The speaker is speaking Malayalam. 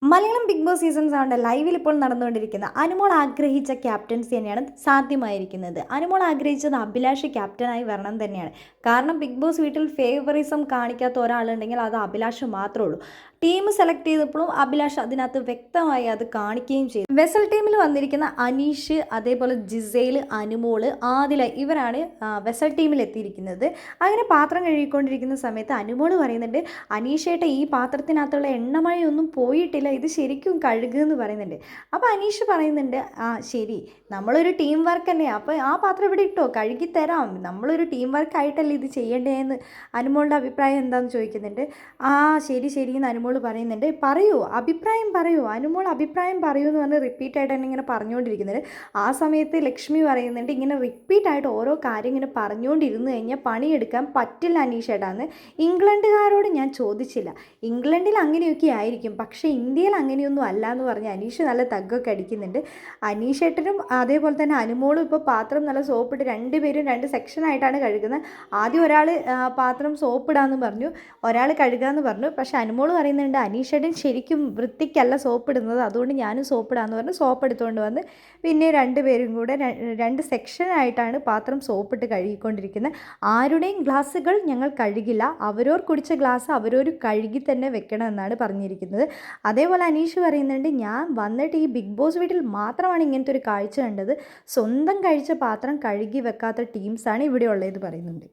മലയാളം ബിഗ് ബോസ് സീസൺ 7 ലൈവിൽ ഇപ്പോൾ നടന്നുകൊണ്ടിരിക്കുന്ന അനുമോൾ ആഗ്രഹിച്ച ക്യാപ്റ്റൻസി തന്നെയാണ് സാധ്യമായിരിക്കുന്നത്. അനുമോൾ ആഗ്രഹിച്ചത് അഭിലാഷ് ക്യാപ്റ്റനായി വരണം തന്നെയാണ്. കാരണം ബിഗ് ബോസ് വീട്ടിൽ ഫേവറിസം കാണിക്കാത്ത ഒരാളുണ്ടെങ്കിൽ അത് അഭിലാഷ് മാത്രമേ ഉള്ളൂ. ടീം സെലക്ട് ചെയ്തപ്പോഴും അഭിലാഷ് അതിനകത്ത് വ്യക്തമായി അത് കാണിക്കുകയും ചെയ്തു. വെസൽ ടീമിൽ വന്നിരിക്കുന്ന അനീഷ്, അതേപോലെ ജിസേൽ, അനുമോള്, ആദില ഇവരാണ് വെസൽ ടീമിൽ എത്തിയിരിക്കുന്നത്. അങ്ങനെ പാത്രം കഴുകിക്കൊണ്ടിരിക്കുന്ന സമയത്ത് അനുമോള് പറയുന്നുണ്ട്, അനീഷേട്ട ഈ പാത്രത്തിനകത്തുള്ള എണ്ണമഴയൊന്നും പോയിട്ടില്ല, ഇത് ശരിക്കും കഴുകുക എന്ന് പറയുന്നുണ്ട്. അപ്പോൾ അനീഷ് പറയുന്നുണ്ട്, ആ ശരി, നമ്മളൊരു ടീം വർക്ക് തന്നെ, അപ്പോൾ ആ പാത്രം ഇവിടെ ഇട്ടോ, കഴുകി തരാം, നമ്മളൊരു ടീം വർക്ക് ആയിട്ടല്ലേ ഇത് ചെയ്യേണ്ടതെന്ന് അനുമോളുടെ അഭിപ്രായം എന്താണെന്ന് ചോദിക്കുന്നുണ്ട്. ആ ശരി ശരി എന്ന് അനുമോൾ പറയുന്നുണ്ട്. പറയൂ, അഭിപ്രായം പറയൂ, അനുമോൾ അഭിപ്രായം പറയൂ എന്ന് പറഞ്ഞ് റിപ്പീറ്റായിട്ട് തന്നെ ഇങ്ങനെ പറഞ്ഞുകൊണ്ടിരിക്കുന്നുണ്ട്. ആ സമയത്ത് ലക്ഷ്മി പറയുന്നുണ്ട്, ഇങ്ങനെ റിപ്പീറ്റായിട്ട് ഓരോ കാര്യം ഇങ്ങനെ പറഞ്ഞുകൊണ്ടിരുന്നു കഴിഞ്ഞാൽ പണിയെടുക്കാൻ പറ്റില്ല അനീഷേട്ടാന്ന്. ഇംഗ്ലണ്ടുകാരോട് ഞാൻ ചോദിച്ചില്ല, ഇംഗ്ലണ്ടിൽ അങ്ങനെയൊക്കെ ആയിരിക്കും, പക്ഷേ ഇന്ത്യയിൽ അങ്ങനെയൊന്നും അല്ല എന്ന് പറഞ്ഞ് അനീഷ് നല്ല തഗ്ഗൊക്കെ അടിക്കുന്നുണ്ട്. അനീഷേട്ടനും അതേപോലെ തന്നെ അനുമോളും ഇപ്പോൾ പാത്രം നല്ല സോപ്പിട്ട് രണ്ടുപേരും രണ്ട് സെക്ഷനായിട്ടാണ് കഴുകുന്നത്. ആദ്യം ഒരാൾ പാത്രം സോപ്പിടാമെന്ന് പറഞ്ഞു, ഒരാൾ കഴുകാമെന്ന് പറഞ്ഞു. പക്ഷേ അനുമോൾ പറയുന്നുണ്ട്, അനീഷേട്ടൻ ശരിക്കും വൃത്തിക്കല്ല സോപ്പിടുന്നത്, അതുകൊണ്ട് ഞാനും സോപ്പിടാമെന്ന് പറഞ്ഞ് സോപ്പ് എടുത്തുകൊണ്ട് വന്ന് പിന്നെ രണ്ടുപേരും കൂടെ രണ്ട് സെക്ഷനായിട്ടാണ് പാത്രം സോപ്പിട്ട് കഴുകിക്കൊണ്ടിരിക്കുന്നത്. ആരുടെയും ഗ്ലാസ്സുകൾ ഞങ്ങൾ കഴുകില്ല, അവരോർ കുടിച്ച ഗ്ലാസ് അവരോർ കഴുകി തന്നെ വെക്കണം എന്നാണ് പറഞ്ഞിരിക്കുന്നത്. അതേപോലെ അനീഷ് പറയുന്നുണ്ട്, ഞാൻ വന്നിട്ട് ഈ ബിഗ് ബോസ് വീട്ടിൽ മാത്രമാണ് ഇങ്ങനത്തെ ഒരു കാഴ്ച കണ്ടത്, സ്വന്തം കഴിച്ച പാത്രം കഴുകി വെക്കാത്ത ടീംസാണ് ഇവിടെ ഉള്ളത് പറയുന്നുണ്ട്.